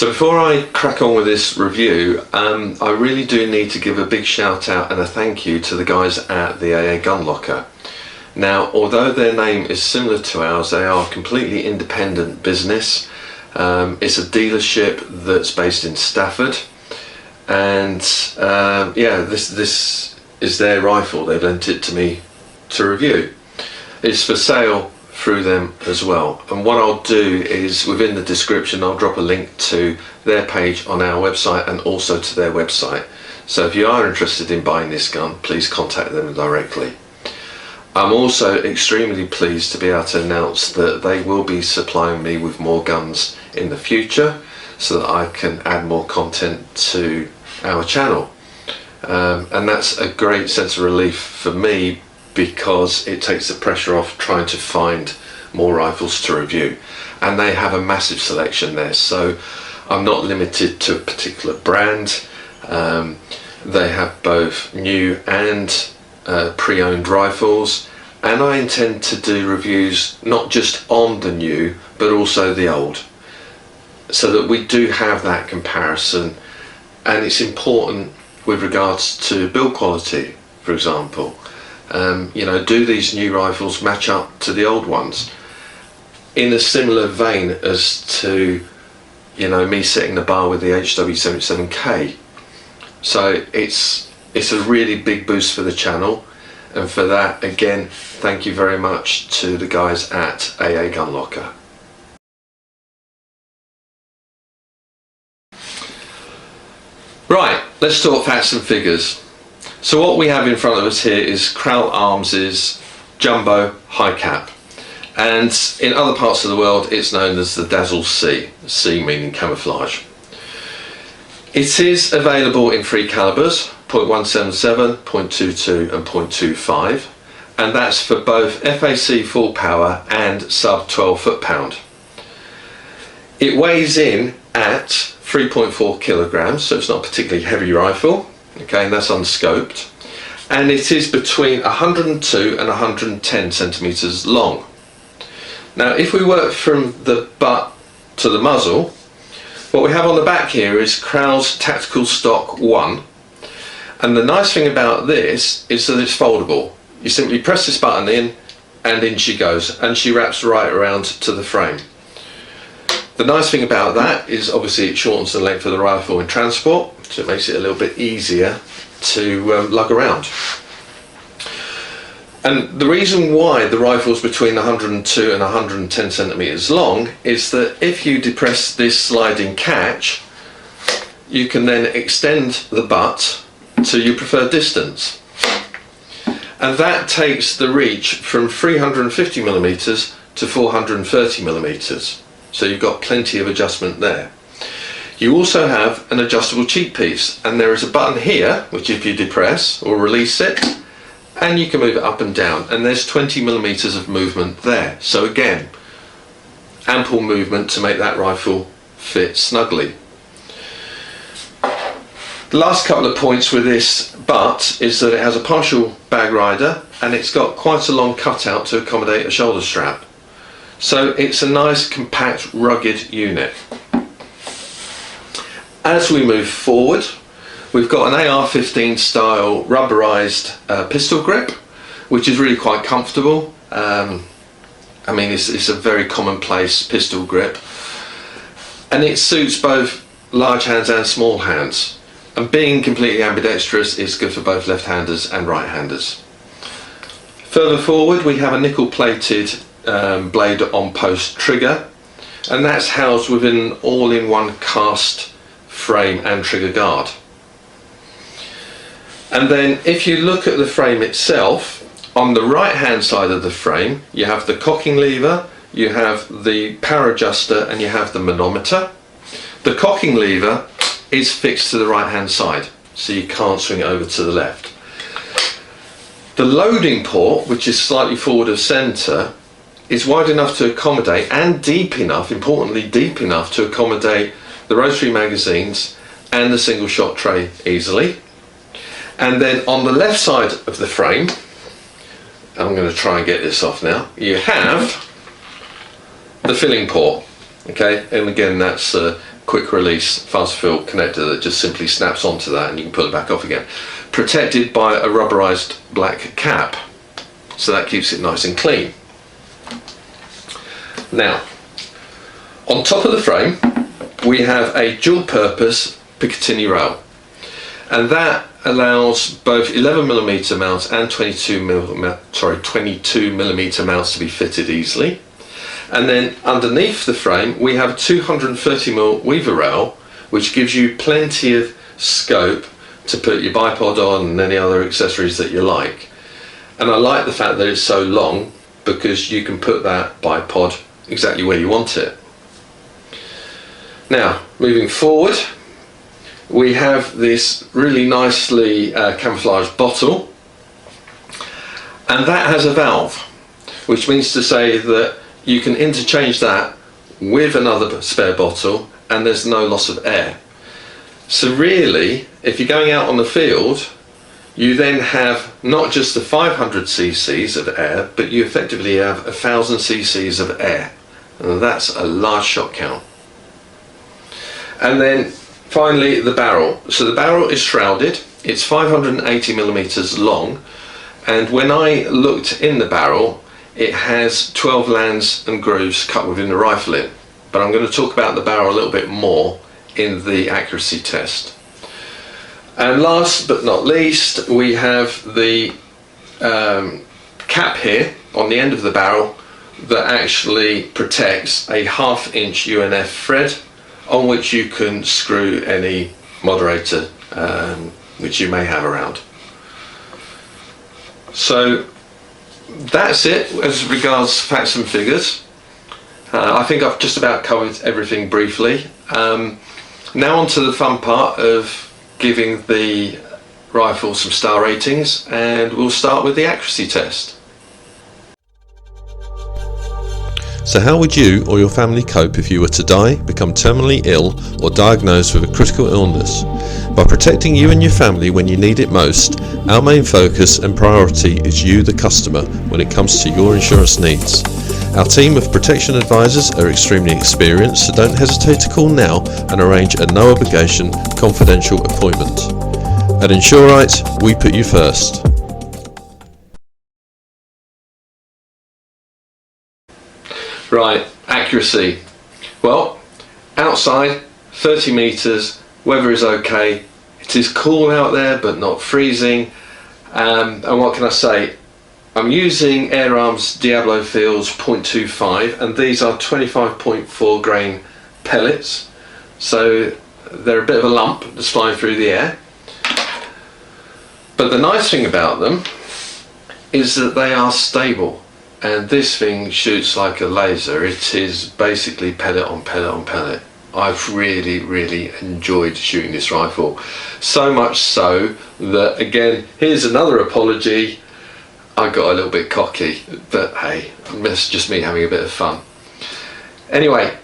So before I crack on with this review, I really do need to give a big shout out and a thank you to the guys at the GunLocker. Now, although their name is similar to ours, they are a completely independent business. It's a dealership that's based in Stafford, and yeah, this is their rifle. They've lent it to me to review. It's for sale through them as well, and what I'll do is within the description I'll drop a link to their page on our website and also to their website, so if you are interested in buying this gun, please contact them directly. I'm also extremely pleased to be able to announce that they will be supplying me with more guns in the future so that I can add more content to our channel, and that's a great sense of relief for me, because it takes the pressure off trying to find more rifles to review, and they have a massive selection there, so I'm not limited to a particular brand. They have both new and pre-owned rifles, and I intend to do reviews not just on the new but also the old, so that we do have that comparison. And it's important with regards to build quality, for example. You know, do these new rifles match up to the old ones in a similar vein as to, you know, me setting the bar with the HW77K. So it's a really big boost for the channel, and for that, again, thank you very much to the guys at GunLocker. Right, let's talk facts and figures. So what we have in front of us here is Kral Arms' Jumbo High Cap, and in other parts of the world it's known as the Dazzle C, C meaning camouflage. It is available in three calibers, .177, .22 and .25, and that's for both FAC full power and sub 12 foot-pound. It weighs in at 3.4 kilograms, so it's not a particularly heavy rifle. Okay, and that's unscoped, and it is between 102 and 110 centimeters long. Now, if we work from the butt to the muzzle, what we have on the back here is Kral's Tactical Stock 1, and the nice thing about this is that it's foldable. You simply press this button in and in she goes, and she wraps right around to the frame. The nice thing about that is obviously it shortens the length of the rifle in transport, so it makes it a little bit easier to lug around. And the reason why the rifle is between 102 and 110 centimeters long is that if you depress this sliding catch, you can then extend the butt to your preferred distance, and that takes the reach from 350 millimeters to 430 millimeters. So you've got plenty of adjustment there. You also have an adjustable cheek piece, and there is a button here which if you depress or release it, and you can move it up and down, and there's 20 millimeters of movement there. So again, ample movement to make that rifle fit snugly. The last couple of points with this butt is that it has a partial bag rider, and it's got quite a long cutout to accommodate a shoulder strap. So it's a nice, compact, rugged unit. As we move forward, we've got an AR-15 style rubberized pistol grip, which is really quite comfortable. I mean, it's a very commonplace pistol grip, and it suits both large hands and small hands. And being completely ambidextrous is good for both left-handers and right-handers. Further forward, we have a nickel-plated blade on post trigger, and that's housed within an all-in-one cast frame and trigger guard. And then if you look at the frame itself, on the right hand side of the frame you have the cocking lever, you have the power adjuster, and you have the manometer. The cocking lever is fixed to the right hand side, so you can't swing it over to the left. The loading port, which is slightly forward of centre, is wide enough to accommodate, and deep enough, importantly deep enough to accommodate the rotary magazines and the single shot tray easily. And then on the left side of the frame, I'm going to try and get this off now, you have the filling port. Okay, and again that's quick release fast fill connector that just simply snaps onto that and you can pull it back off again. Protected by a rubberized black cap, so that keeps it nice and clean. Now, on top of the frame we have a dual purpose Picatinny rail, and that allows both 11mm mounts and 22mm mounts to be fitted easily. And then underneath the frame we have a 230mm weaver rail, which gives you plenty of scope to put your bipod on and any other accessories that you like. And I like the fact that it's so long, because you can put that bipod exactly where you want it. Now, moving forward, we have this really nicely camouflaged bottle, and that has a valve, which means to say that you can interchange that with another spare bottle and there's no loss of air. So really, if you're going out on the field, you then have not just the 500 cc's of air, but you effectively have 1000 cc's of air, and that's a large shot count. And then finally the barrel. So the barrel is shrouded, it's 580mm long, and when I looked in the barrel, it has 12 lands and grooves cut within the rifle in. But I'm going to talk about the barrel a little bit more in the accuracy test. And last but not least, we have the cap here on the end of the barrel that actually protects a 1/2 inch UNF thread on which you can screw any moderator which you may have around. So that's it as regards facts and figures. I think I've just about covered everything briefly. Now on to the fun part of giving the rifle some star ratings, and we'll start with the accuracy test. So how would you or your family cope if you were to die, become terminally ill, or diagnosed with a critical illness? By protecting you and your family when you need it most, our main focus and priority is you, the customer, when it comes to your insurance needs. Our team of protection advisors are extremely experienced, so don't hesitate to call now and arrange a no obligation, confidential appointment. At Insurite, we put you first. Right, accuracy. Well, outside, 30 meters, weather is okay. It is cool out there, but not freezing. And what can I say? I'm using Kral Arms Diablo Fields 0.25, and these are 25.4 grain pellets. So they're a bit of a lump that's flying through the air. But the nice thing about them is that they are stable. And this thing shoots like a laser. It is basically pellet on pellet on pellet. I've really enjoyed shooting this rifle. So much so that, again, here's another apology, I got a little bit cocky, but hey, it's just me having a bit of fun. Anyway,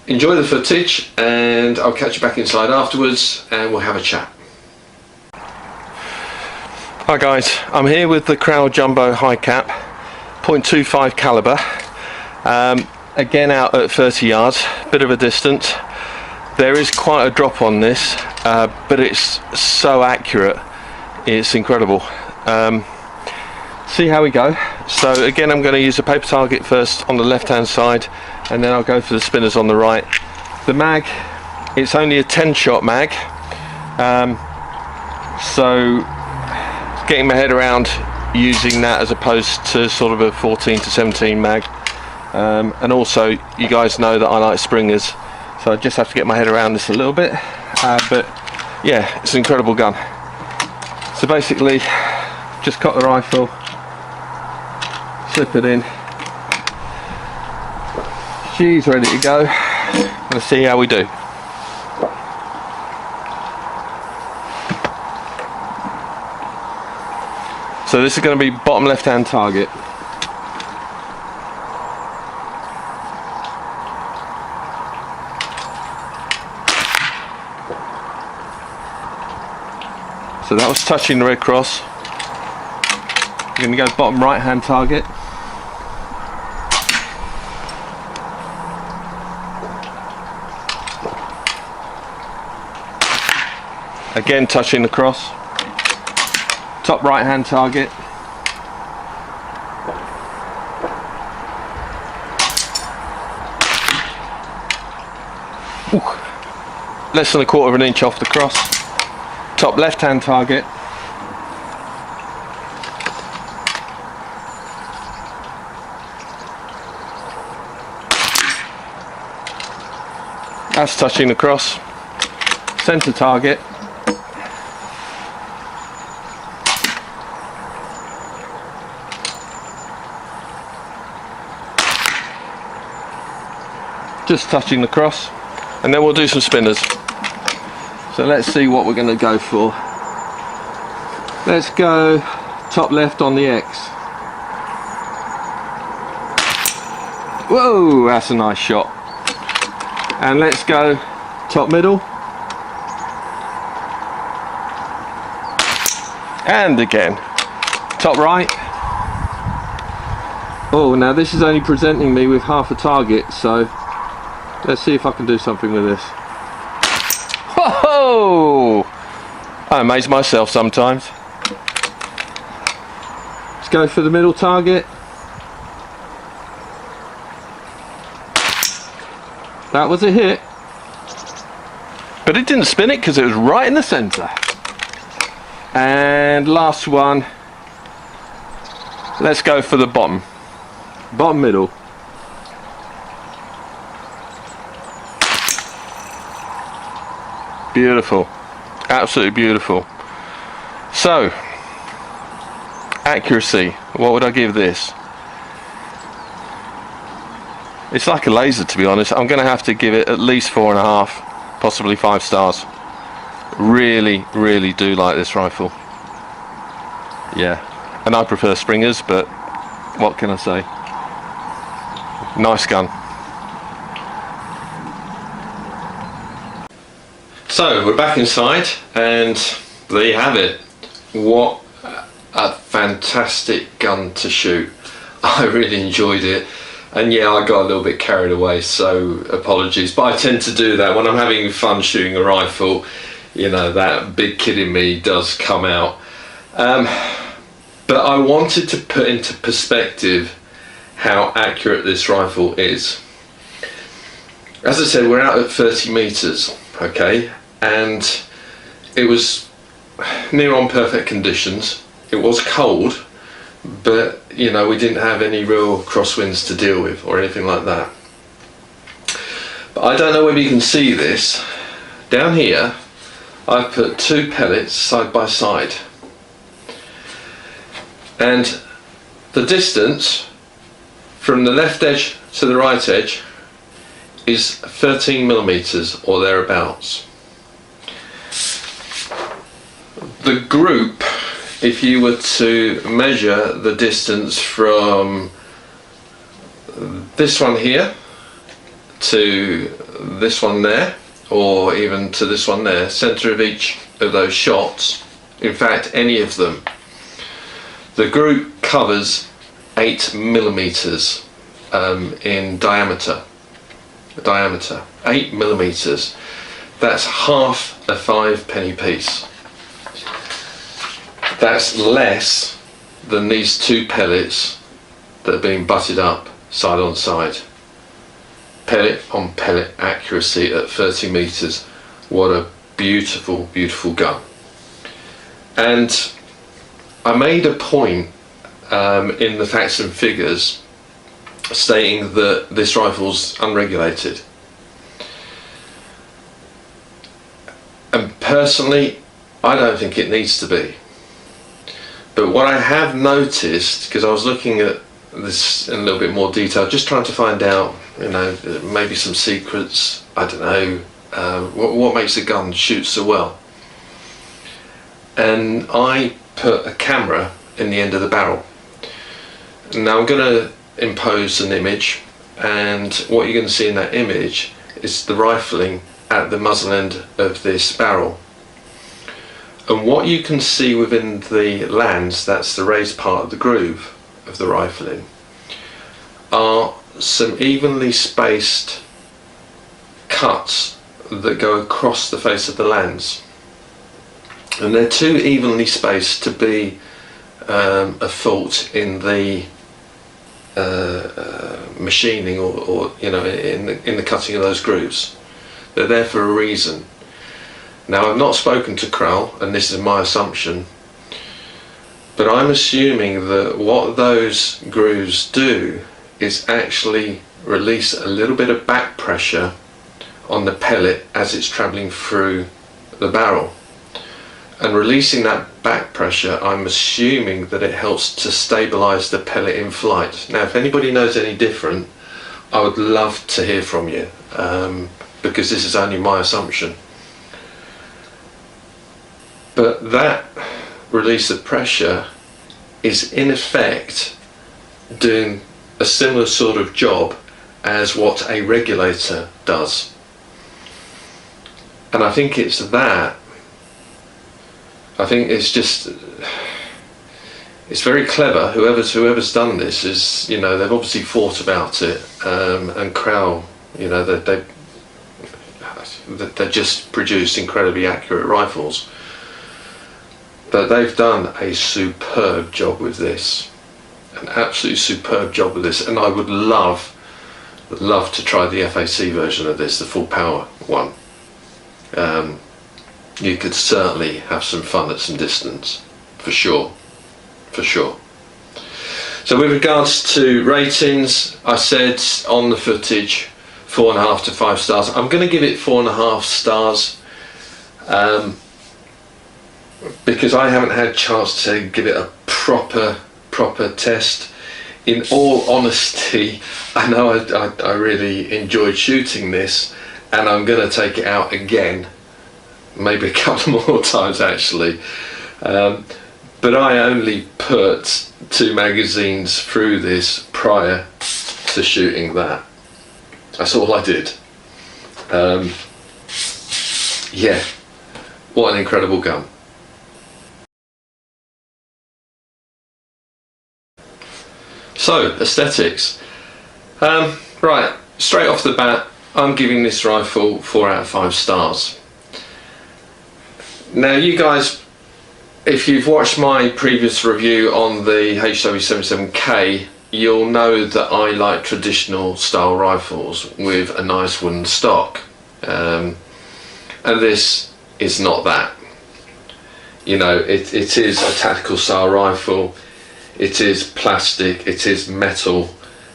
enjoy the footage and I'll catch you back inside afterwards and we'll have a chat. Hi guys, I'm here with the Kral Jumbo High Cap 0.25 caliber, again out at 30 yards, bit of a distance. There is quite a drop on this, but it's so accurate, it's incredible. See how we go. So again, I'm going to use a paper target first on the left hand side, and then I'll go for the spinners on the right. The mag, it's only a 10 shot mag, so getting my head around using that as opposed to sort of a 14 to 17 mag, and also you guys know that I like springers, so I just have to get my head around this a little bit, but yeah, it's an incredible gun. So basically just cock the rifle, slip it in, she's ready to go. Let's see how we do. So this is going to be bottom left hand target. So that was touching the red cross. We're going to go bottom right hand target. Again touching the cross. Top right hand target. Ooh. Less than 1/4 of an inch off the cross. Top left hand target. That's touching the cross. Center target. Just touching the cross, and then we'll do some spinners. So let's see what we're going to go for. Let's go top left on the X. Whoa, that's a nice shot. And let's go top middle. And again, top right. Oh, now this is only presenting me with half a target, so let's see if I can do something with this. Whoa! I amaze myself sometimes. Let's go for the middle target. That was a hit. But it didn't spin it because it was right in the center. And last one. Let's go for the bottom. Bottom middle. Beautiful, absolutely beautiful. So, accuracy, what would I give this? It's like a laser, to be honest. I'm going to have to give it at least 4.5, possibly 5 stars. Really, really do like this rifle. Yeah, and I prefer Springers, but what can I say? Nice gun. So we're back inside, and there you have it. What a fantastic gun to shoot. I really enjoyed it, and yeah, I got a little bit carried away, so apologies, but I tend to do that when I'm having fun shooting a rifle. You know, that big kid in me does come out. But I wanted to put into perspective how accurate this rifle is. As I said, we're out at 30 meters, okay, and it was near on perfect conditions. It was cold, but you know, we didn't have any real crosswinds to deal with or anything like that. But I don't know whether you can see this. Down here I've put 2 pellets side by side, and the distance from the left edge to the right edge is 13 millimeters or thereabouts. The group, if you were to measure the distance from this one here to this one there, or even to this one there, center of each of those shots, in fact any of them, the group covers 8 millimeters in diameter. 8 millimeters. That's half a 5-penny piece. That's less than these 2 pellets that are being butted up side on side. Pellet on pellet accuracy at 30 meters. What a beautiful, beautiful gun. And I made a point in the facts and figures stating that this rifle's unregulated. And personally, I don't think it needs to be. But what I have noticed, because I was looking at this in a little bit more detail, just trying to find out, you know, maybe some secrets, I don't know, what makes a gun shoot so well. And I put a camera in the end of the barrel. Now I'm going to impose an image, and what you're going to see in that image is the rifling at the muzzle end of this barrel. And what you can see within the lands, that's the raised part of the groove of the rifling, are some evenly spaced cuts that go across the face of the lands. and they're too evenly spaced to be a fault in the machining or you know, in the cutting of those grooves. They're there for a reason. Now, I've not spoken to Kral, and this is my assumption, but I'm assuming that what those grooves do is actually release a little bit of back pressure on the pellet as it's travelling through the barrel. And releasing that back pressure, I'm assuming that it helps to stabilise the pellet in flight. Now, if anybody knows any different, I would love to hear from you, because this is only my assumption. But that release of pressure is in effect doing a similar sort of job as what a regulator does. And I think it's that. I think it's just, it's very clever. Whoever's done this is, you know, they've obviously thought about it. And Kral, you know, they just produce incredibly accurate rifles. But they've done a superb job with this, an absolutely superb job with this. And I would love to try the FAC version of this, the full power one. You could certainly have some fun at some distance, for sure. So with regards to ratings, I said on the footage 4.5 to 5 stars. I'm going to give it 4.5 stars because I haven't had a chance to give it a proper test. In all honesty, I know I really enjoyed shooting this, and I'm going to take it out again, maybe a couple more times actually, but I only put 2 magazines through this prior to shooting that. That's all I did. Yeah, what an incredible gun. So, aesthetics. Right, straight off the bat, I'm giving this rifle 4 out of 5 stars. Now, you guys, if you've watched my previous review on the HW77K, you'll know that I like traditional style rifles with a nice wooden stock. And this is not that. You know, it is a tactical style rifle. It is plastic, it is metal,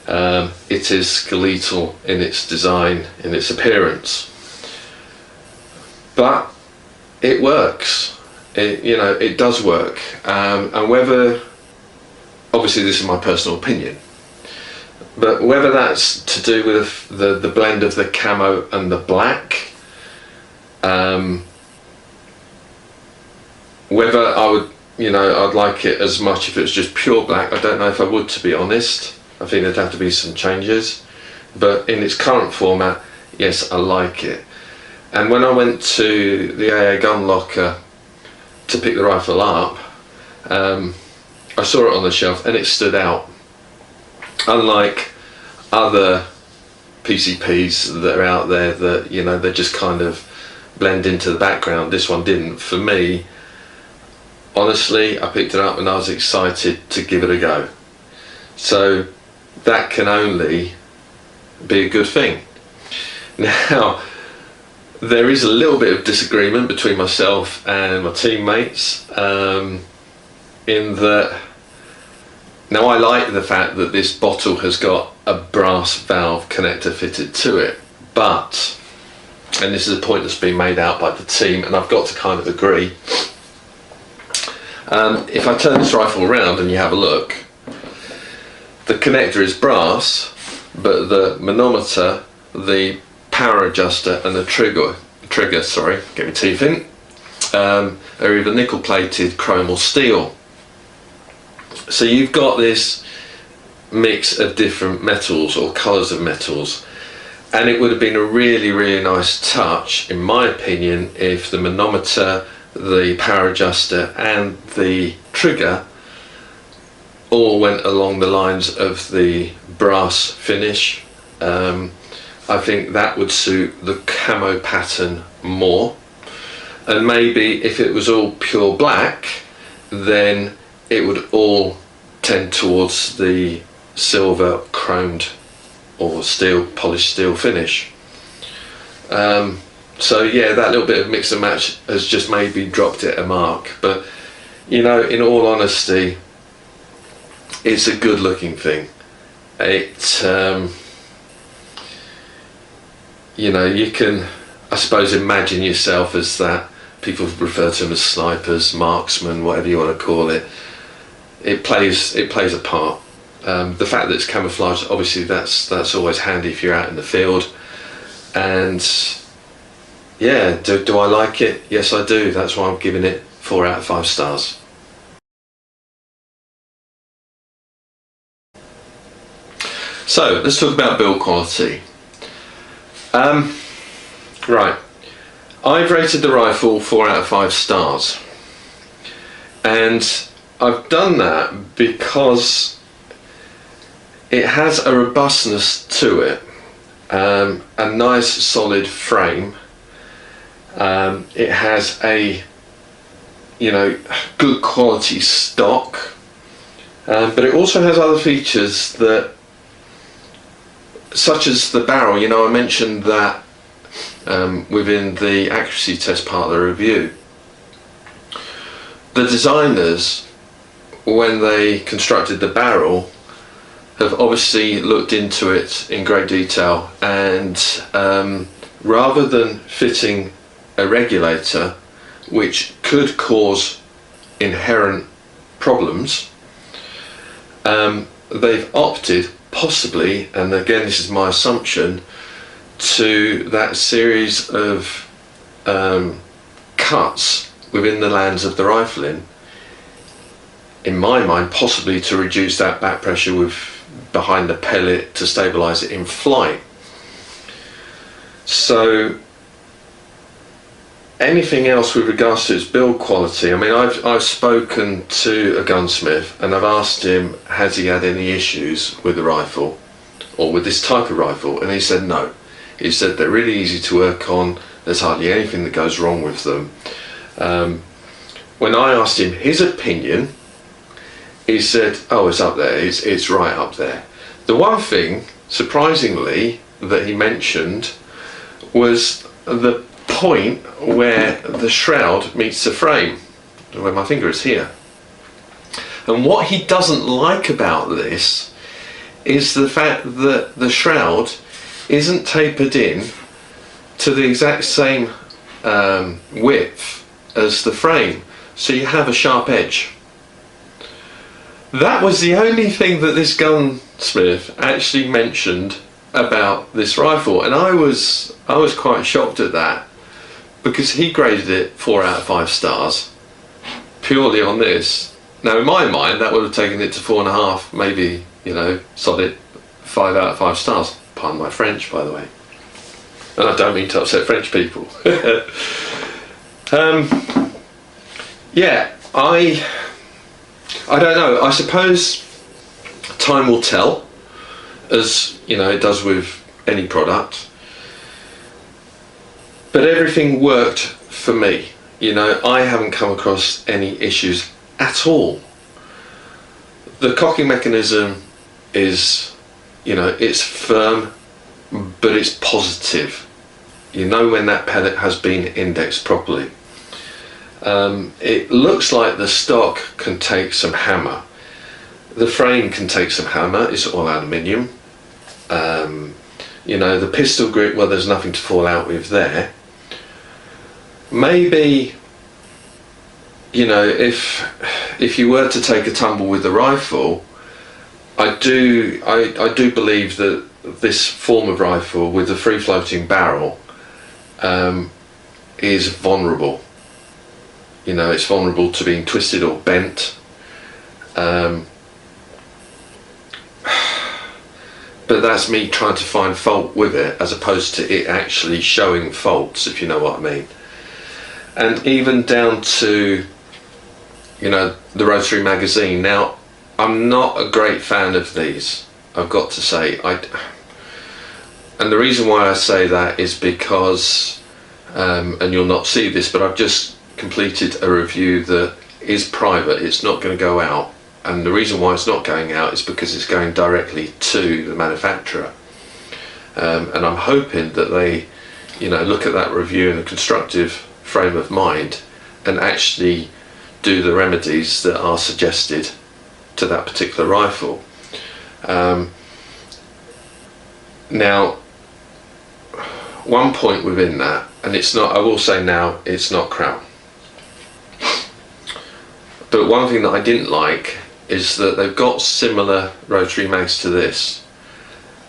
it is skeletal in its design, in its appearance. But it works. You know, it does work. And whether, obviously this is my personal opinion, but whether that's to do with the blend of the camo and the black, whether I would, you know, I'd like it as much if it was just pure black. I don't know if I would, to be honest. I think there'd have to be some changes. But in its current format, yes, I like it. And when I went to the theGunLocker to pick the rifle up, I saw it on the shelf and it stood out. Unlike other PCPs that are out there that, you know, they just kind of blend into the background, this one didn't. For me, honestly, I picked it up and I was excited to give it a go. So that can only be a good thing. Now, there is a little bit of disagreement between myself and my teammates, in that, now I like the fact that this bottle has got a brass valve connector fitted to it, but, and this is a point that's been made out by the team and I've got to kind of agree, if I turn this rifle around and you have a look, the connector is brass, but the manometer, the power adjuster and the trigger, get my teeth in, are either nickel plated, chrome or steel. So you've got this mix of different metals or colours of metals, and it would have been a really nice touch, in my opinion, if the manometer, the power adjuster and the trigger all went along the lines of the brass finish. I think that would suit the camo pattern more. and maybe if it was all pure black, then it would all tend towards the silver chromed or steel, polished steel finish. So yeah, that little bit of mix and match has just maybe dropped it a mark, but you know, in all honesty, it's a good looking thing. It you know, you can, I suppose, imagine yourself as that. People refer to them as snipers, marksmen, whatever you want to call it. It plays a part. The fact that it's camouflaged, obviously that's always handy if you're out in the field. And yeah, do I like it? Yes, I do. That's why I'm giving it 4 out of 5 stars. So let's talk about build quality. Right, I've rated the rifle 4 out of 5 stars, and I've done that because it has a robustness to it, a nice solid frame. It has a, you know, good quality stock, but it also has other features that, such as the barrel. You know, I mentioned that within the accuracy test part of the review. The designers, when they constructed the barrel, have obviously looked into it in great detail, and rather than fitting a regulator which could cause inherent problems, they've opted, possibly, and again this is my assumption, to that series of cuts within the lands of the rifling, in my mind possibly to reduce that back pressure with behind the pellet to stabilize it in flight. So anything else with regards to its build quality, I mean, I've spoken to a gunsmith and I've asked him, has he had any issues with the rifle or with this type of rifle, and he said no. He said they're really easy to work on, there's hardly anything that goes wrong with them. When I asked him his opinion, he said, oh, it's up there, it's right up there. The one thing, surprisingly, that he mentioned was the point where the shroud meets the frame, where my finger is here. And what he doesn't like about this is the fact that the shroud isn't tapered in to the exact same width as the frame, so you have a sharp edge. That was the only thing that this gunsmith actually mentioned about this rifle, and I was quite shocked at that, because he graded it 4 out of 5 stars purely on this. Now in my mind that would have taken it to 4.5, maybe, you know, solid 5 out of 5 stars. Pardon my French, by the way, and I don't mean to upset French people. Yeah, I don't know. I suppose time will tell, as you know, it does with any product. But everything worked for me. You know, I haven't come across any issues at all. The cocking mechanism is, you know, it's firm, but it's positive. You know when that pellet has been indexed properly. It looks like the stock can take some hammer. The frame can take some hammer, it's all aluminium. You know, the pistol grip, well, there's nothing to fall out with there. Maybe, you know, if you were to take a tumble with the rifle, I do believe that this form of rifle with the free floating barrel is vulnerable. You know, it's vulnerable to being twisted or bent. But that's me trying to find fault with it, as opposed to it actually showing faults, if you know what I mean. And even down to, you know, the rotary magazine. Now, I'm not a great fan of these, I've got to say. And the reason why I say that is because and you'll not see this, but I've just completed a review that is private. It's not going to go out, and the reason why it's not going out is because it's going directly to the manufacturer, and I'm hoping that they, you know, look at that review in a constructive frame of mind and actually do the remedies that are suggested to that particular rifle. Now, one point within that, and it's not, I will say now, it's not Kral. But one thing that I didn't like is that they've got similar rotary mags to this,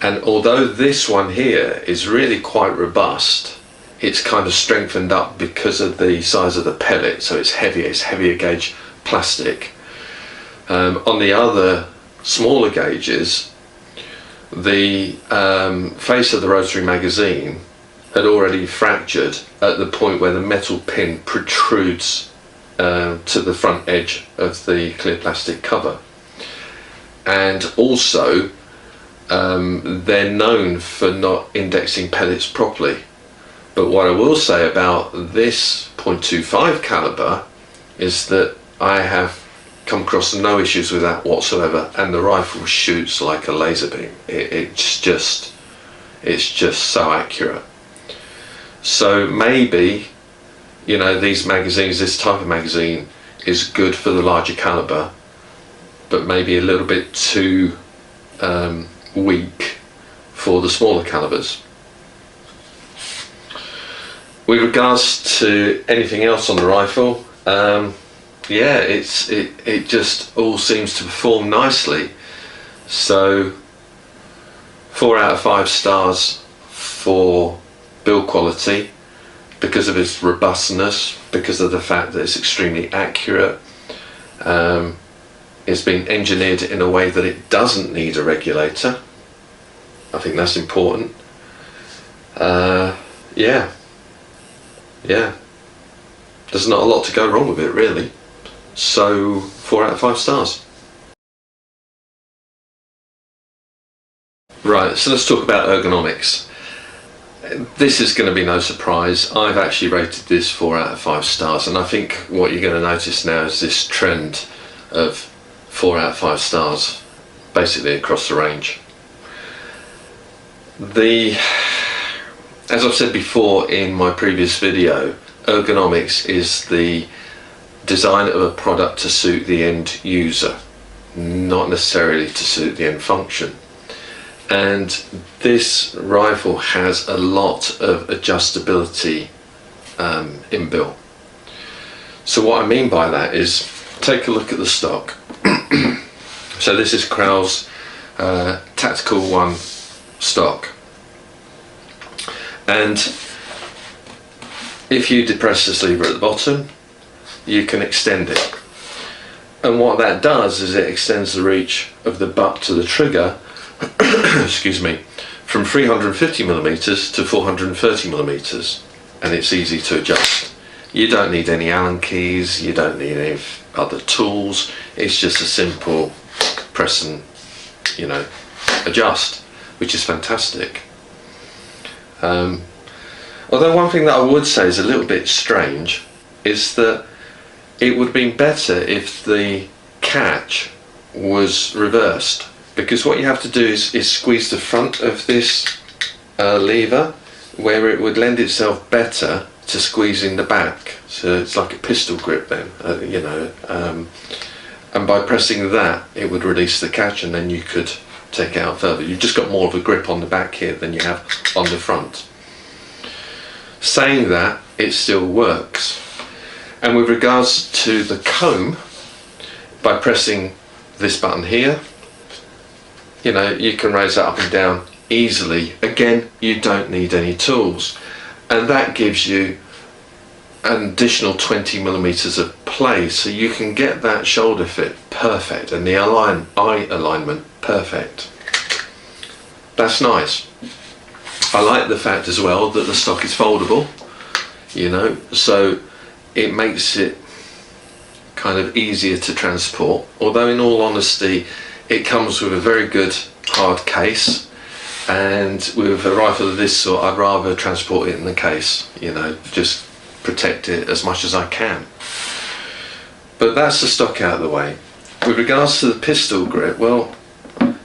and although this one here is really quite robust, it's kind of strengthened up because of the size of the pellet, so it's heavier, it's heavier gauge plastic. On the other smaller gauges, the face of the rotary magazine had already fractured at the point where the metal pin protrudes to the front edge of the clear plastic cover. And also, they're known for not indexing pellets properly. But what I will say about this .25 caliber is that I have come across no issues with that whatsoever, and the rifle shoots like a laser beam. It's just so accurate. So maybe, you know, these magazines, this type of magazine is good for the larger caliber, but maybe a little bit too weak for the smaller calibers. With regards to anything else on the rifle, yeah, it just all seems to perform nicely. So 4 out of 5 stars for build quality, because of its robustness, because of the fact that it's extremely accurate. It's been engineered in a way that it doesn't need a regulator. I think that's important. Yeah, there's not a lot to go wrong with it really. So 4 out of 5 stars. Right, so let's talk about ergonomics. This is going to be no surprise. I've actually rated this 4 out of 5 stars, and I think what you're going to notice now is this trend of 4 out of 5 stars basically across the range. As I've said before in my previous video, ergonomics is the design of a product to suit the end user, not necessarily to suit the end function. And this rifle has a lot of adjustability inbuilt. So what I mean by that is, take a look at the stock. So this is Kral's Tactical 1 stock, and if you depress this lever at the bottom, you can extend it, and what that does is it extends the reach of the butt to the trigger excuse me, from 350mm to 430mm, and it's easy to adjust. You don't need any Allen keys, you don't need any other tools. It's just a simple press and, you know, adjust, which is fantastic. Although one thing that I would say is a little bit strange is that it would have been better if the catch was reversed, because what you have to do is squeeze the front of this lever, where it would lend itself better to squeezing the back. So it's like a pistol grip then, you know, and by pressing that it would release the catch, and then you could take it out further. You've just got more of a grip on the back here than you have on the front. Saying that, it still works. And with regards to the comb, by pressing this button here, you know, you can raise that up and down easily. Again, you don't need any tools, and that gives you an additional 20mm of play, so you can get that shoulder fit perfect and the eye alignment perfect. That's nice. I like the fact as well that the stock is foldable, you know, so it makes it kind of easier to transport, although in all honesty it comes with a very good hard case, and with a rifle of this sort I'd rather transport it in the case, you know, just protect it as much as I can. But that's the stock out of the way. With regards to the pistol grip, well,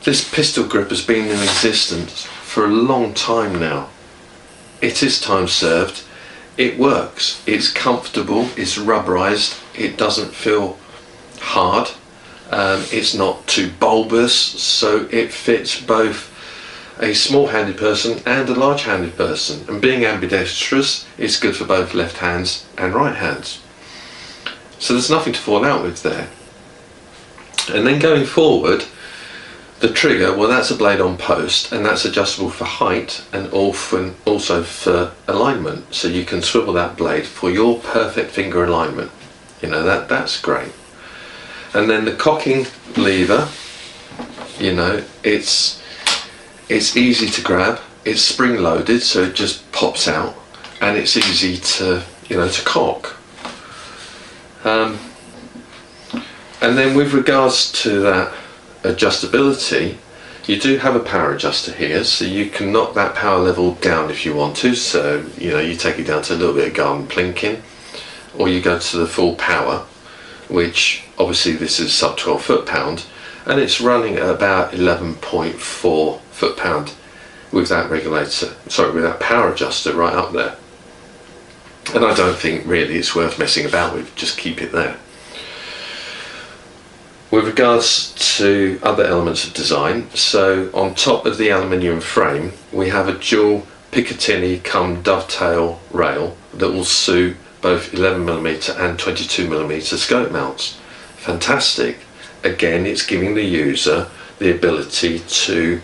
this pistol grip has been in existence for a long time now. It is time served, it works, it's comfortable, it's rubberized, it doesn't feel hard, it's not too bulbous, so it fits both a small-handed person and a large-handed person, and being ambidextrous is good for both left hands and right hands. So there's nothing to fall out with there. And then going forward, the trigger, well, that's a blade on post, and that's adjustable for height and also for alignment, so you can swivel that blade for your perfect finger alignment. You know, that's great. And then the cocking lever, you know, it's easy to grab, it's spring loaded, so it just pops out, and it's easy to, you know, to cock. And then with regards to that adjustability, you do have a power adjuster here, so you can knock that power level down if you want to, so you know, you take it down to a little bit of garden plinking, or you go to the full power, which obviously this is sub 12 foot-pound, and it's running at about 11.4 foot-pound with that regulator, sorry, with that power adjuster right up there. And I don't think really it's worth messing about with, just keep it there. With regards to other elements of design, so on top of the aluminium frame we have a dual Picatinny cum dovetail rail that will suit both 11mm and 22mm scope mounts. Fantastic. Again, it's giving the user the ability to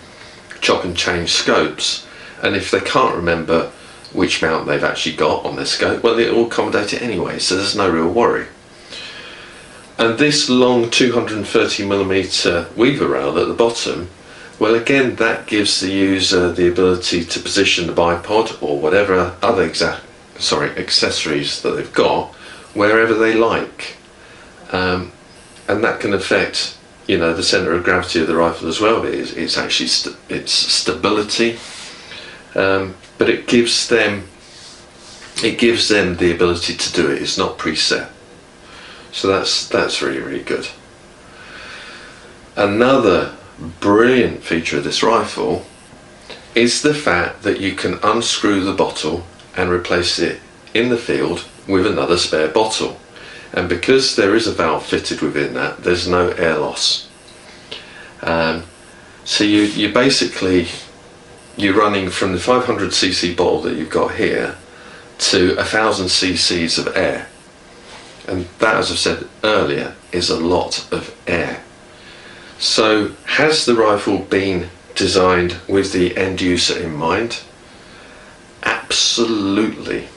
chop and change scopes, and if they can't remember which mount they've actually got on their scope, well, it will accommodate it anyway, so there's no real worry. And this long 230mm weaver rail at the bottom, well, again, that gives the user the ability to position the bipod or whatever other accessories that they've got wherever they like, and that can affect, you know, the center of gravity of the rifle as well. It's actually it's stability, but it gives them the ability to do it. It's not preset. So that's really, really good. Another brilliant feature of this rifle is the fact that you can unscrew the bottle and replace it in the field with another spare bottle. And because there is a valve fitted within that, there's no air loss. So you're running from the 500cc bottle that you've got here to 1000 cc's of air. And that, as I've said earlier, is a lot of air. So has the rifle been designed with the end user in mind? Absolutely.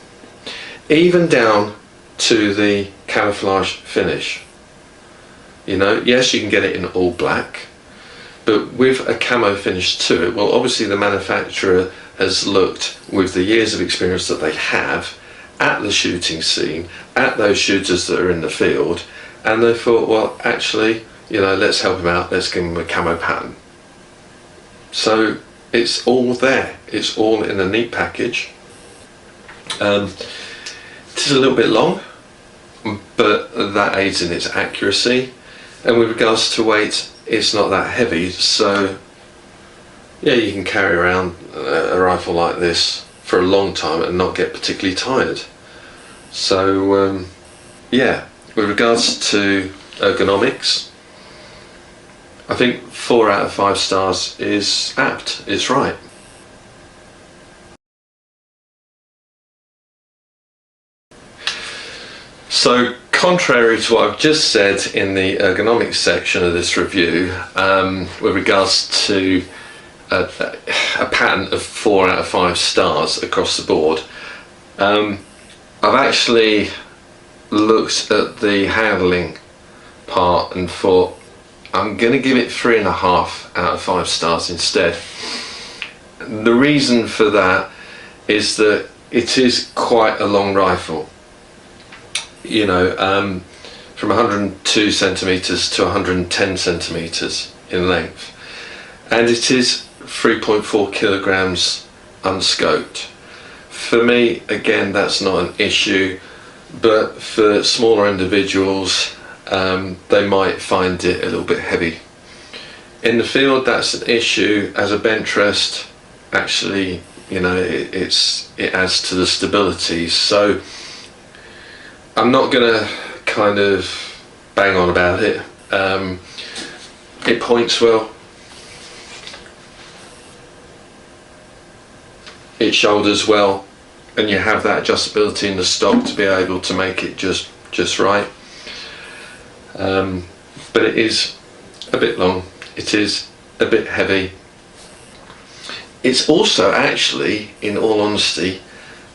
Even down to the camouflage finish. You know, yes, you can get it in all black, but with a camo finish to it, well, obviously the manufacturer has looked, with the years of experience that they have, at the shooting scene, at those shooters that are in the field, and they thought, well, actually, you know, let's help them out, let's give them a camo pattern. So it's all there, it's all in a neat package. It is a little bit long, but that aids in its accuracy, and with regards to weight, it's not that heavy, so yeah, you can carry around a rifle like this for a long time and not get particularly tired. So yeah, with regards to ergonomics, I think 4 out of 5 stars is apt, it's right. So contrary to what I've just said in the ergonomics section of this review, with regards to a pattern of 4 out of 5 stars across the board, I've actually looked at the handling part and thought I'm going to give it 3.5 out of 5 stars instead. The reason for that is that it is quite a long rifle. You know, from 102 centimeters to 110 centimeters in length, and it is 3.4 kilograms unscoped. For me, again, that's not an issue, but for smaller individuals, they might find it a little bit heavy. In the field, that's an issue. As a bench rest, actually, you know, it adds to the stability. So I'm not gonna kind of bang on about it. It points well, it shoulders well, and you have that adjustability in the stock to be able to make it just right. But it is a bit long, it is a bit heavy. It's also actually, in all honesty,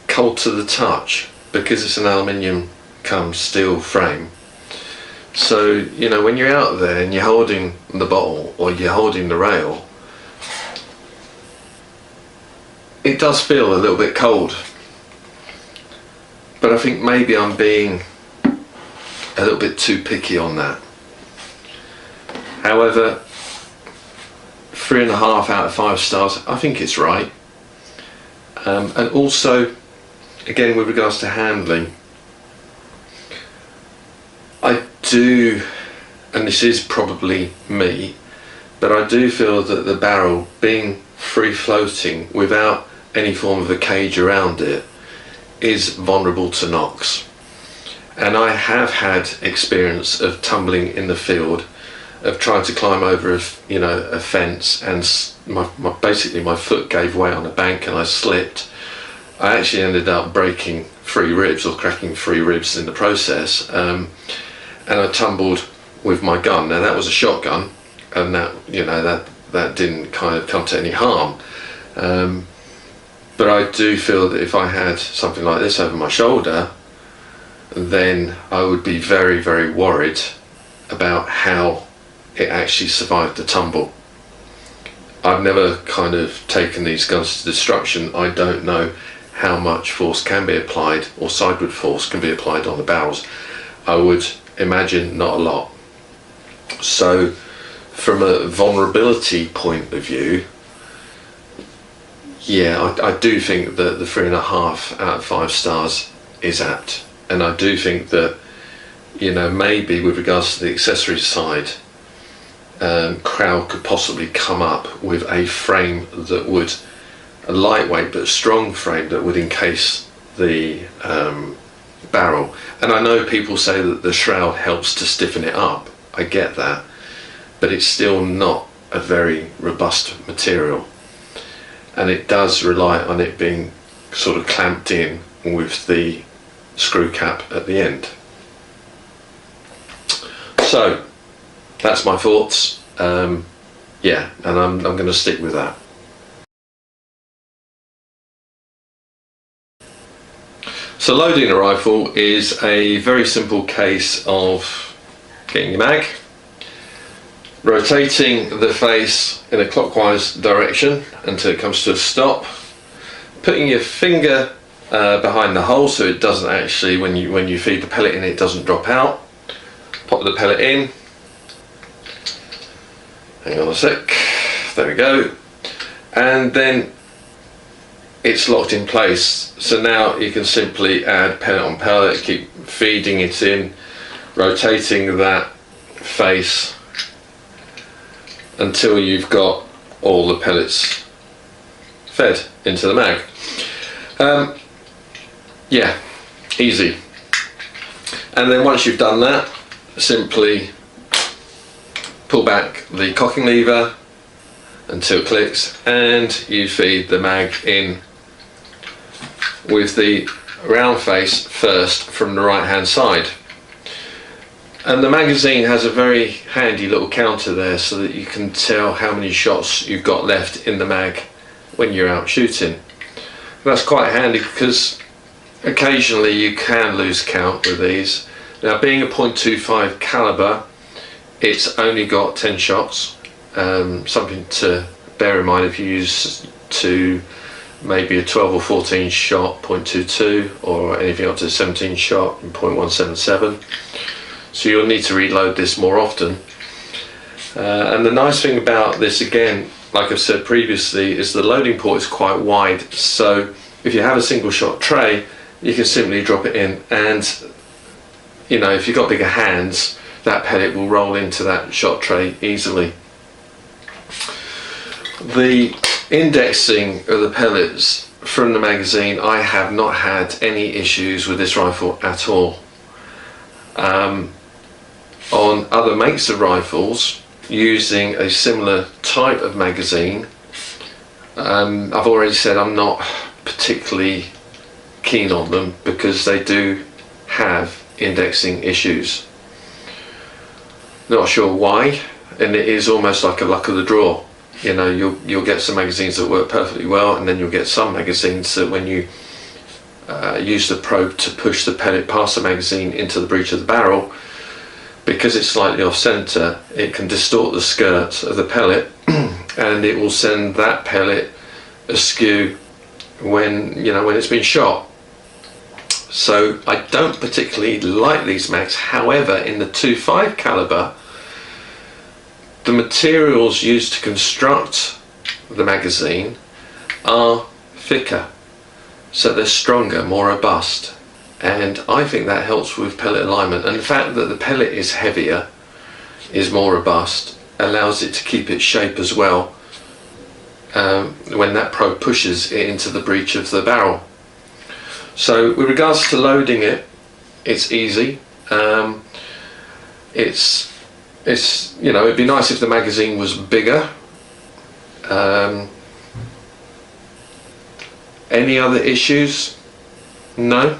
cold to the touch because it's an aluminium come steel frame. So, you know, when you're out there and you're holding the bottle or you're holding the rail, it does feel a little bit cold. But I think maybe I'm being a little bit too picky on that. However, 3.5 out of 5 stars, I think it's right. And also, again, with regards to handling, I do, and this is probably me, but I do feel that the barrel, being free floating without any form of a cage around it, is vulnerable to knocks. And I have had experience of tumbling in the field, of trying to climb over a fence, and basically my foot gave way on a bank and I slipped. I actually ended up breaking 3 ribs or cracking 3 ribs in the process, and I tumbled with my gun. Now that was a shotgun, and that didn't kind of come to any harm. But I do feel that if I had something like this over my shoulder, then I would be very, very worried about how it actually survived the tumble. I've never kind of taken these guns to destruction. I don't know how much force can be applied, or sideward force can be applied on the barrels. I would imagine not a lot. So from a vulnerability point of view, yeah, I do think that the 3.5 out of 5 stars is apt. And I do think that, you know, maybe with regards to the accessory side, Kral could possibly come up with a frame that would, a lightweight but strong frame that would encase the barrel. And I know people say that the shroud helps to stiffen it up, I get that, but it's still not a very robust material, and it does rely on it being sort of clamped in with the screw cap at the end. So that's my thoughts. Yeah, and I'm going to stick with that. So loading a rifle is a very simple case of getting your mag, rotating the face in a clockwise direction until it comes to a stop, putting your finger behind the hole so it doesn't actually, when you feed the pellet in, it doesn't drop out. Pop the pellet in. Hang on a sec. There we go. And then it's locked in place. So now you can simply add pellet on pellet, keep feeding it in, rotating that face until you've got all the pellets fed into the mag. Yeah, easy. And then once you've done that, simply pull back the cocking lever until it clicks, and you feed the mag in with the round face first from the right hand side. And the magazine has a very handy little counter there so that you can tell how many shots you've got left in the mag when you're out shooting. And that's quite handy because occasionally you can lose count with these. Now, being a .25 caliber, it's only got 10 shots. Something to bear in mind if you use to maybe a 12 or 14 shot .22 or anything up to 17 shot in .177. So you'll need to reload this more often. And the nice thing about this, again, like I've said previously, is the loading port is quite wide, so if you have a single shot tray, you can simply drop it in, and you know, if you've got bigger hands, that pellet will roll into that shot tray easily. The indexing of the pellets from the magazine, I have not had any issues with this rifle at all. On other makes of rifles using a similar type of magazine, I've already said I'm not particularly keen on them because they do have indexing issues. Not sure why, and it is almost like a luck of the draw. You know, you'll get some magazines that work perfectly well, and then you'll get some magazines that when you use the probe to push the pellet past the magazine into the breech of the barrel, because it's slightly off center, it can distort the skirt of the pellet and it will send that pellet askew when it's been shot. So I don't particularly like these mags. However, in the 2.5 caliber, the materials used to construct the magazine are thicker, so they're stronger, more robust, and I think that helps with pellet alignment. And the fact that the pellet is heavier, is more robust, allows it to keep its shape as well when that probe pushes it into the breech of the barrel. So with regards to loading it, it's easy. It's you know, it'd be nice if the magazine was bigger. Any other issues? No.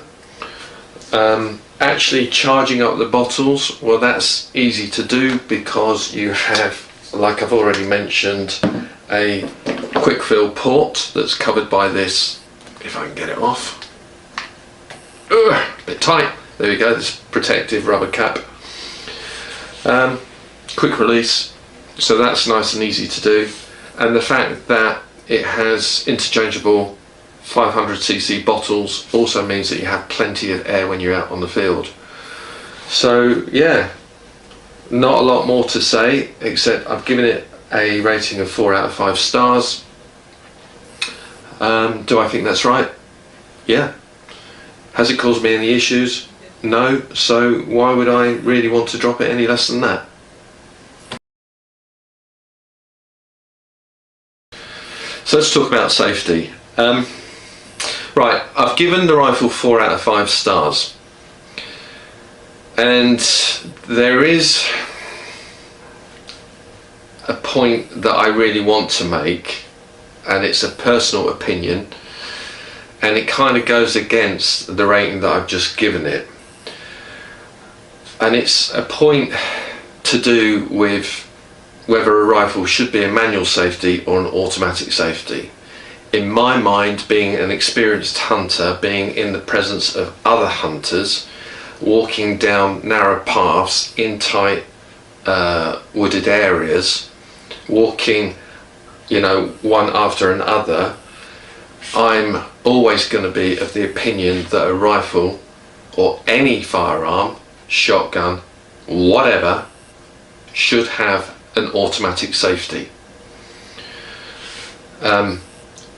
Actually charging up the bottles, well, that's easy to do because you have, like I've already mentioned, a quick fill port that's covered by this, if I can get it off. Ugh, a bit tight. There we go, this protective rubber cap. Quick release, so that's nice and easy to do, and the fact that it has interchangeable 500cc bottles also means that you have plenty of air when you're out on the field. So yeah, not a lot more to say, except I've given it a rating of 4 out of 5 stars. Do I think that's right? Yeah. Has it caused me any issues? No, so why would I really want to drop it any less than that? So let's talk about safety. Right, I've given the rifle 4 out of 5 stars, and there is a point that I really want to make, and it's a personal opinion, and it kind of goes against the rating that I've just given it, and it's a point to do with whether a rifle should be a manual safety or an automatic safety. In my mind, being an experienced hunter, being in the presence of other hunters, walking down narrow paths in tight wooded areas, walking, you know, one after another, I'm always going to be of the opinion that a rifle or any firearm, shotgun, whatever, should have an automatic safety.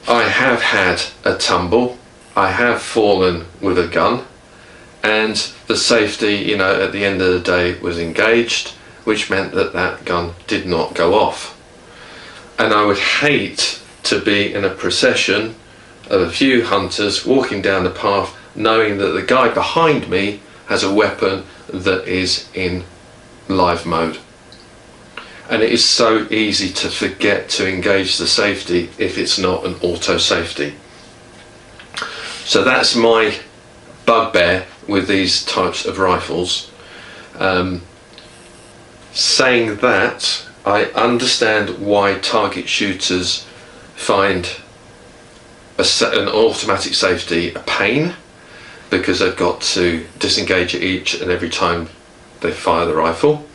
I have had a tumble, I have fallen with a gun, and the safety, you know, at the end of the day was engaged, which meant that that gun did not go off. And I would hate to be in a procession of a few hunters walking down the path knowing that the guy behind me has a weapon that is in live mode. And it is so easy to forget to engage the safety if it's not an auto safety. So that's my bugbear with these types of rifles. Saying that, I understand why target shooters find an automatic safety a pain, because they've got to disengage it each and every time they fire the rifle.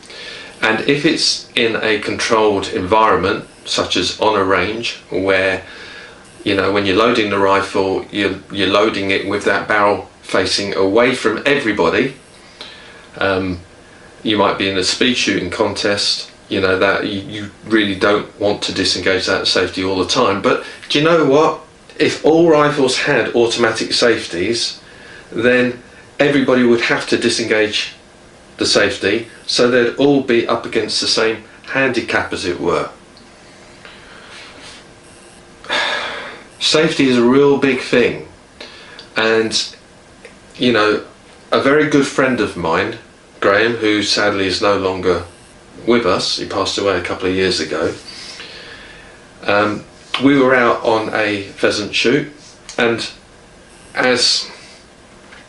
And if it's in a controlled environment, such as on a range, where, you know, when you're loading the rifle, you're loading it with that barrel facing away from everybody. You might be in a speed shooting contest, you know, that you really don't want to disengage that safety all the time. But do you know what? If all rifles had automatic safeties, then everybody would have to disengage the safety, so they'd all be up against the same handicap, as it were. Safety is a real big thing, and you know, a very good friend of mine, Graham, who sadly is no longer with us, he passed away a couple of years ago, we were out on a pheasant shoot, and as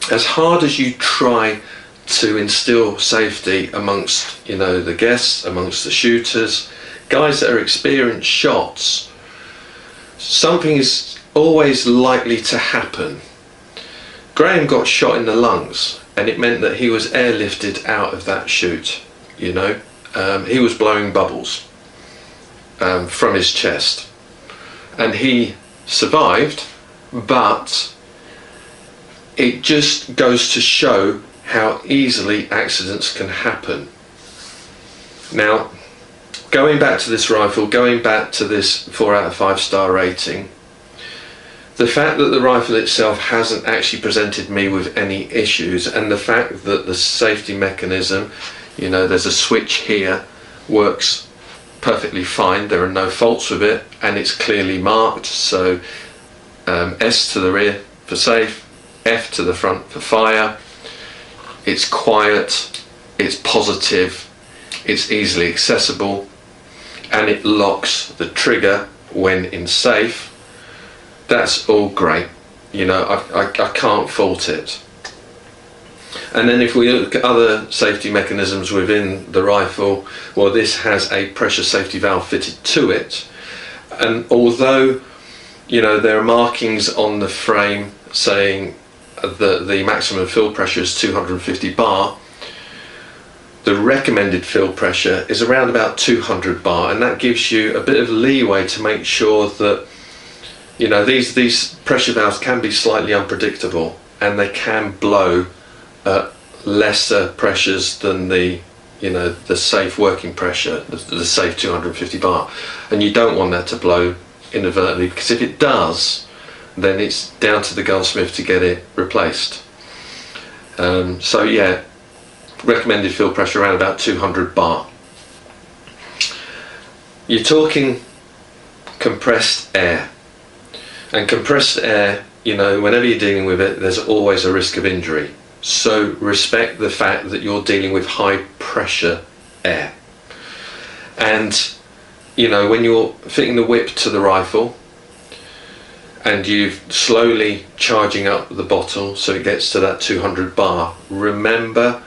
hard as you try to instill safety amongst, you know, the guests, amongst the shooters, guys that are experienced shots, something is always likely to happen. Graham got shot in the lungs, and it meant that he was airlifted out of that shoot, you know. He was blowing bubbles from his chest, and he survived, but it just goes to show how easily accidents can happen. Now, going back to this rifle, going back to this 4 out of 5 star rating, the fact that the rifle itself hasn't actually presented me with any issues, and the fact that the safety mechanism, you know, there's a switch here, works perfectly fine, there are no faults with it, and it's clearly marked, so S to the rear for safe, F to the front for fire. It's quiet, it's positive, it's easily accessible, and it locks the trigger when in safe. That's all great, you know, I can't fault it. And then if we look at other safety mechanisms within the rifle, well, this has a pressure safety valve fitted to it, and although, you know, there are markings on the frame saying that the maximum fill pressure is 250 bar, the recommended fill pressure is around about 200 bar, and that gives you a bit of leeway to make sure that, you know, these pressure valves can be slightly unpredictable, and they can blow at lesser pressures than the, you know, the safe working pressure, the safe 250 bar, and you don't want that to blow inadvertently, because if it does, then it's down to the gunsmith to get it replaced. So yeah, recommended fill pressure around about 200 bar. You're talking compressed air, and compressed air, you know, whenever you're dealing with it, there's always a risk of injury. So respect the fact that you're dealing with high pressure air. And, you know, when you're fitting the whip to the rifle and you're slowly charging up the bottle so it gets to that 200 bar, remember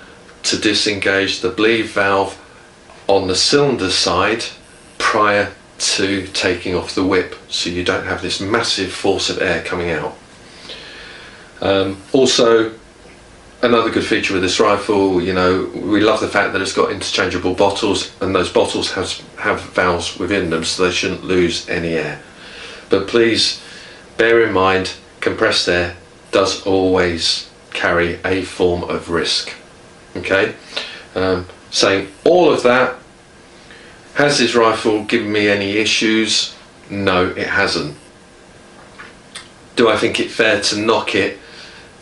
to disengage the bleed valve on the cylinder side prior to taking off the whip, so you don't have this massive force of air coming out. Also, another good feature with this rifle, you know, we love the fact that it's got interchangeable bottles, and those bottles have valves within them, so they shouldn't lose any air. But please bear in mind, compressed air does always carry a form of risk. Okay, saying all of that, has this rifle given me any issues? No, it hasn't. Do I think it fair to knock it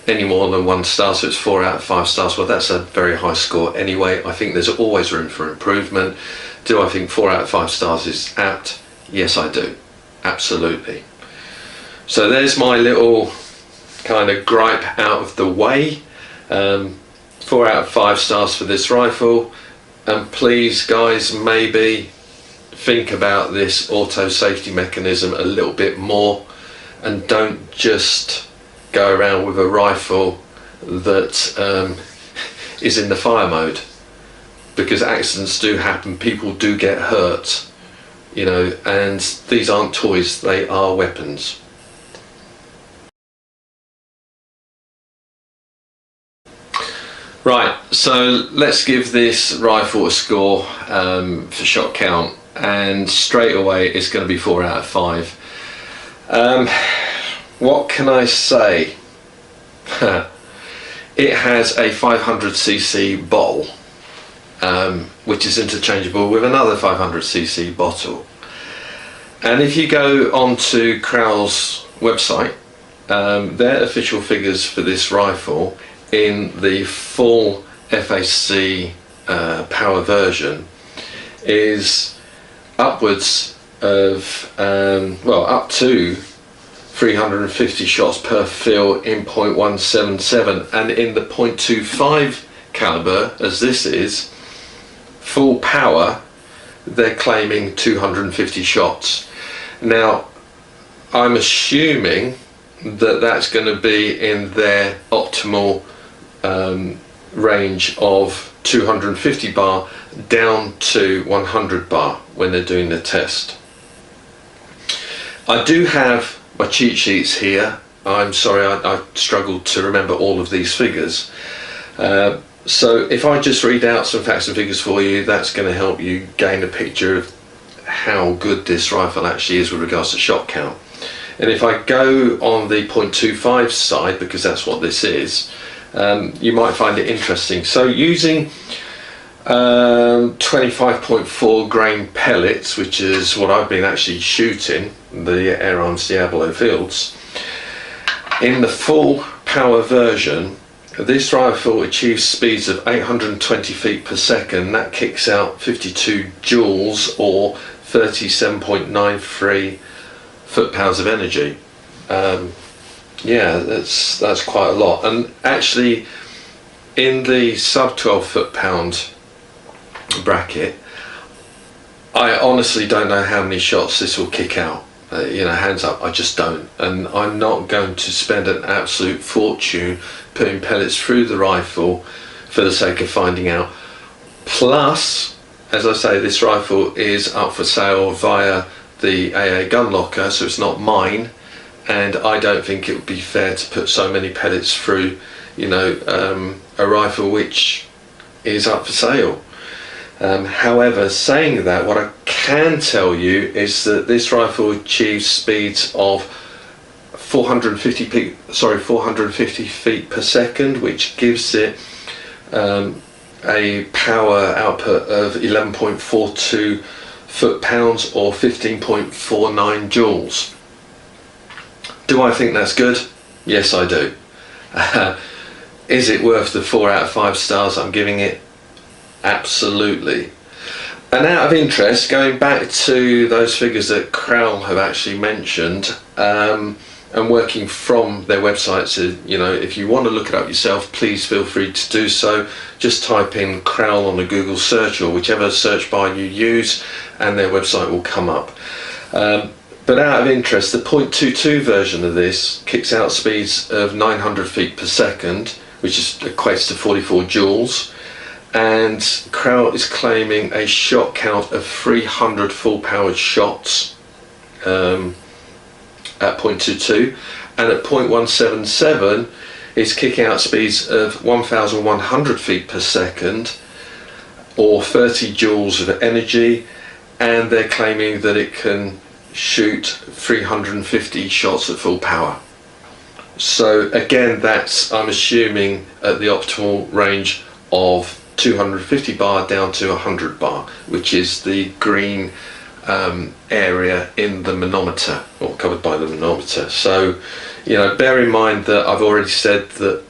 any more than 1 star, so it's 4 out of 5 stars? Well, that's a very high score anyway. I think there's always room for improvement. Do I think 4 out of 5 stars is apt? Yes, I do, absolutely. So there's my little kind of gripe out of the way. 4 out of 5 stars for this rifle, and please guys, maybe think about this auto safety mechanism a little bit more, and don't just go around with a rifle that is in the fire mode, because accidents do happen, people do get hurt, you know, and these aren't toys, they are weapons. Right, so let's give this rifle a score for shot count, and straight away it's going to be 4 out of 5. What can I say? It has a 500cc bottle, which is interchangeable with another 500cc bottle. And if you go onto Kral's website, their official figures for this rifle in the full FAC power version is upwards of up to 350 shots per fill in .177, and in the .25 caliber, as this is full power, they're claiming 250 shots. Now I'm assuming that that's going to be in their optimal range of 250 bar down to 100 bar when they're doing the test. I do have my cheat sheets here. I'm sorry, I struggled to remember all of these figures. So if I just read out some facts and figures for you, that's going to help you gain a picture of how good this rifle actually is with regards to shot count. And if I go on the .25 side, because that's what this is, you might find it interesting. So using 25.4 grain pellets, which is what I've been actually shooting, the Air Arms Diablo fields, in the full power version, this rifle achieves speeds of 820 feet per second. That kicks out 52 joules or 37.93 foot-pounds of energy. Yeah, that's quite a lot. And actually, in the sub 12 foot-pound bracket, I honestly don't know how many shots this will kick out. Hands up, I just don't. And I'm not going to spend an absolute fortune putting pellets through the rifle for the sake of finding out. Plus, as I say, this rifle is up for sale via the theGunLocker, so it's not mine, and I don't think it would be fair to put so many pellets through, a rifle which is up for sale. However, saying that, what I can tell you is that this rifle achieves speeds of 450 feet per second, which gives it a power output of 11.42 foot-pounds or 15.49 joules. Do I think that's good? Yes, I do. Is it worth the 4 out of 5 stars I'm giving it? Absolutely. And out of interest, going back to those figures that Kral have actually mentioned, and working from their website, so if you want to look it up yourself, please feel free to do so. Just type in Kral on the Google search or whichever search bar you use, and their website will come up. But out of interest, the .22 version of this kicks out speeds of 900 feet per second, which equates to 44 joules. And Kral is claiming a shot count of 300 full-powered shots at .22, and at .177 is kicking out speeds of 1,100 feet per second or 30 joules of energy, and they're claiming that it can shoot 350 shots at full power. So again, that's, I'm assuming, at the optimal range of 250 bar down to 100 bar, which is the green area in the manometer, or covered by the manometer. So bear in mind that I've already said that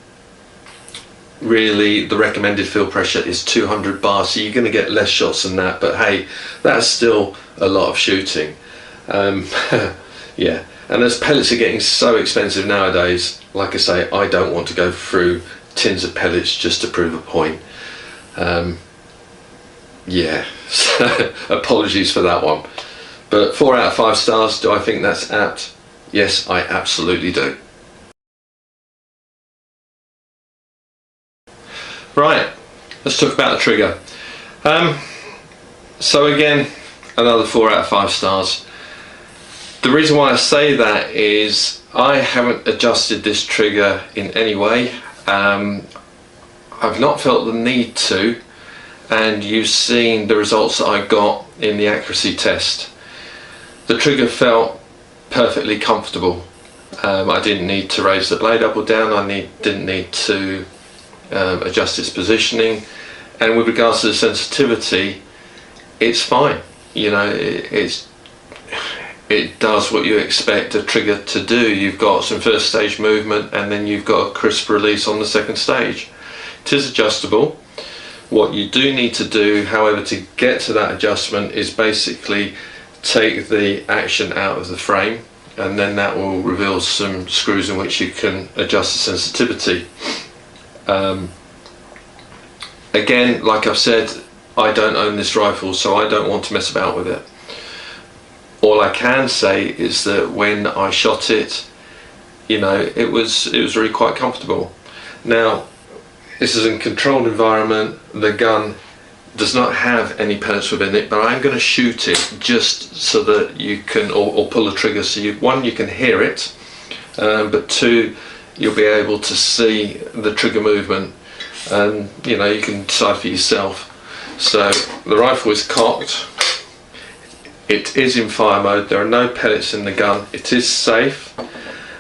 really the recommended field pressure is 200 bar, so you're going to get less shots than that, but hey, that's still a lot of shooting. Yeah, and as pellets are getting so expensive nowadays, like I say, I don't want to go through tins of pellets just to prove a point. Yeah, so apologies for that one. But 4 out of 5 stars, do I think that's apt? Yes, I absolutely do. Right, let's talk about the trigger. So again, another 4 out of 5 stars. The reason why I say that is I haven't adjusted this trigger in any way. I've not felt the need to, and you've seen the results that I got in the accuracy test. The trigger felt perfectly comfortable. I didn't need to raise the blade up or down, didn't need to adjust its positioning, And with regards to the sensitivity, it's fine. You know, it does what you expect a trigger to do. You've got some first stage movement, and then you've got a crisp release on the second stage. It is adjustable. What you do need to do, however, to get to that adjustment is basically take the action out of the frame, and then that will reveal some screws in which you can adjust the sensitivity. Again, like I've said, I don't own this rifle, so I don't want to mess about with it. All I can say is that when I shot it, you know, it was really quite comfortable. Now, this is a controlled environment. The gun does not have any pellets within it, but I'm going to shoot it just so that you can, or pull the trigger, so you can hear it, but two, you'll be able to see the trigger movement, and you know, you can decide for yourself. So the rifle is cocked. It is in fire mode. There are no pellets in the gun. It is safe.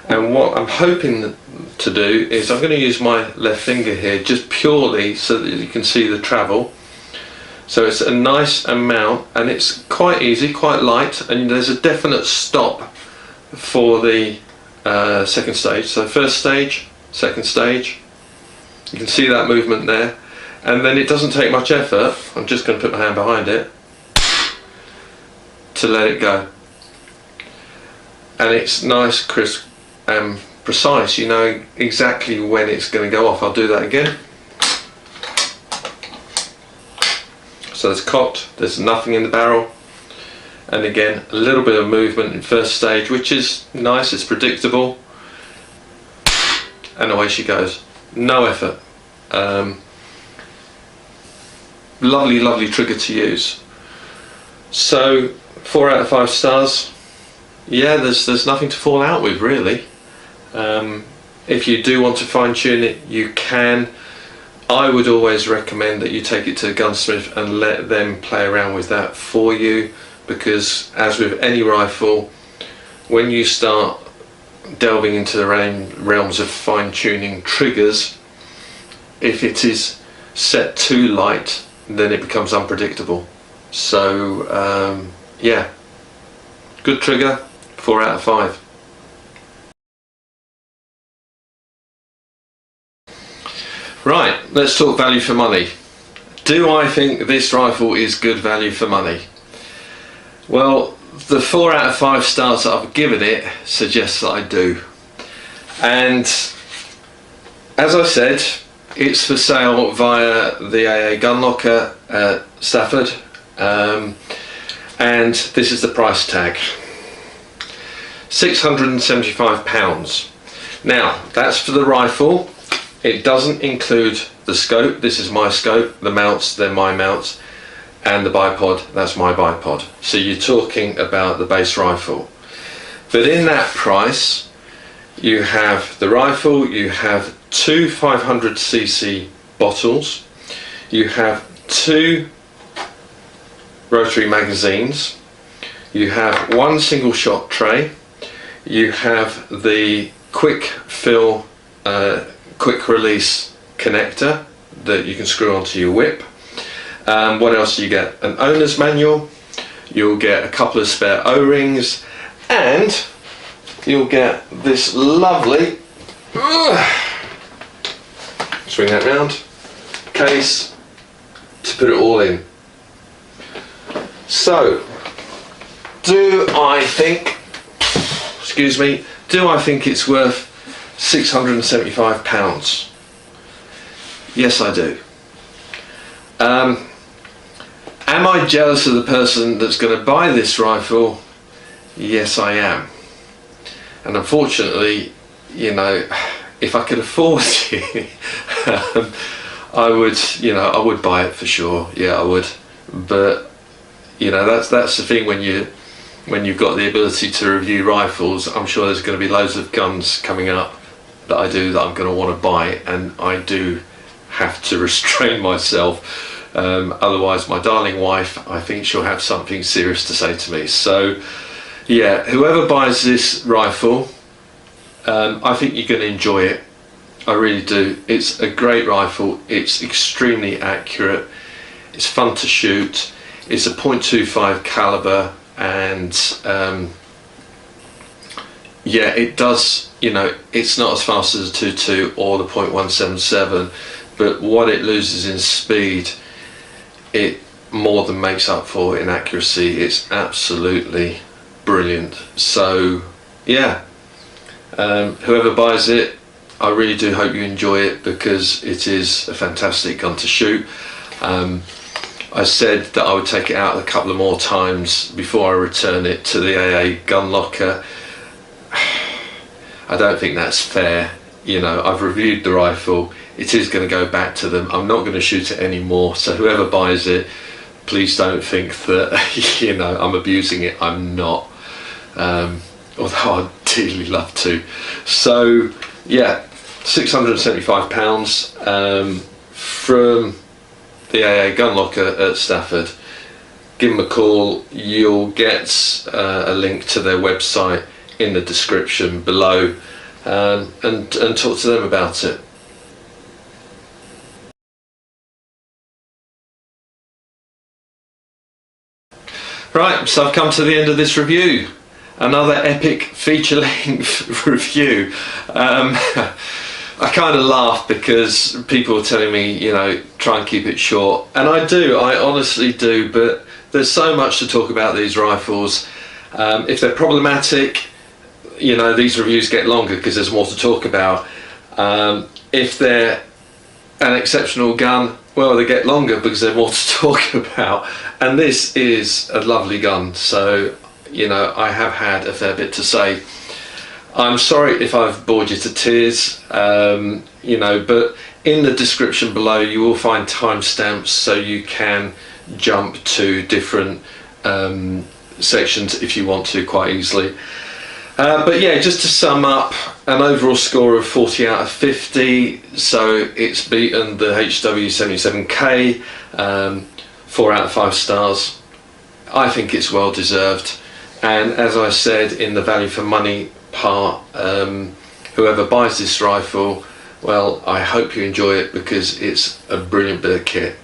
And what I'm hoping to do is I'm going to use my left finger here just purely so that you can see the travel. So it's a nice amount, and it's quite easy, quite light, and there's a definite stop for the second stage. So first stage, second stage, you can see that movement there, and then it doesn't take much effort. I'm just going to put my hand behind it to let it go, and it's nice, crisp and precise. You know exactly when it's going to go off. I'll do that again. So it's cocked, there's nothing in the barrel, and again a little bit of movement in first stage, which is nice, it's predictable, and away she goes. No effort. Lovely trigger to use. So 4 out of 5 stars. Yeah, there's nothing to fall out with really. If you do want to fine tune it, you can. I would always recommend that you take it to a gunsmith and let them play around with that for you, because as with any rifle, when you start delving into the realms of fine tuning triggers, if it is set too light, then it becomes unpredictable. So yeah, good trigger, 4 out of 5. Right, let's talk value for money. Do I think this rifle is good value for money? Well, the 4 out of 5 stars that I've given it suggests that I do. And as I said, it's for sale via the AA GunLocker at Stafford, and this is the price tag, £675. Now, that's for the rifle. It doesn't include the scope. This is my scope. The mounts, they're my mounts, and the bipod, that's my bipod. So you're talking about the base rifle. But in that price, you have the rifle, you have 2 500cc bottles, you have 2 rotary magazines, you have 1 single shot tray, you have the quick fill quick release connector that you can screw onto your whip. What else do you get? An owner's manual, you'll get a couple of spare O-rings, and you'll get this lovely swing that round case to put it all in. So do I think it's worth £675? Yes, I do. Am I jealous of the person that's going to buy this rifle? Yes, I am. And unfortunately, you know, if I could afford it, I would buy it for sure. Yeah, I would. But you know, that's the thing when you've got the ability to review rifles. I'm sure there's going to be loads of guns coming up that I'm going to want to buy, and I do have to restrain myself. Otherwise, my darling wife, I think she'll have something serious to say to me. So yeah, whoever buys this rifle, I think you're going to enjoy it. I really do. It's a great rifle. It's extremely accurate. it's fun to shoot, it's a .25 caliber, and yeah, it does, you know, it's not as fast as a 2.2 or the .177, but what it loses in speed, it more than makes up for in accuracy. It's absolutely brilliant. So yeah, whoever buys it, I really do hope you enjoy it, because it is a fantastic gun to shoot. I said that I would take it out a couple of more times before I return it to the AA gun locker. I don't think that's fair. You know, I've reviewed the rifle, it is going to go back to them. I'm not going to shoot it anymore, so whoever buys it, please don't think that, you know, I'm abusing it. I'm not, although I'd dearly love to. So yeah, £675 from the AA gun locker at Stafford. Give them a call. You'll get a link to their website in the description below, and talk to them about it. Right, so I've come to the end of this review. Another epic feature-length review. I kind of laugh because people are telling me, you know, try and keep it short, and I do, I honestly do, but there's so much to talk about these rifles. If they're problematic, you know, these reviews get longer because there's more to talk about. If they're an exceptional gun, well, they get longer because there's more to talk about. And this is a lovely gun, so, you know, I have had a fair bit to say. I'm sorry if I've bored you to tears, you know, but in the description below you will find timestamps so you can jump to different sections if you want to, quite easily. But yeah, just to sum up, an overall score of 40 out of 50, so it's beaten the HW77K, 4 out of 5 stars. I think it's well deserved, and as I said in the value for money part, whoever buys this rifle, well, I hope you enjoy it, because it's a brilliant bit of kit.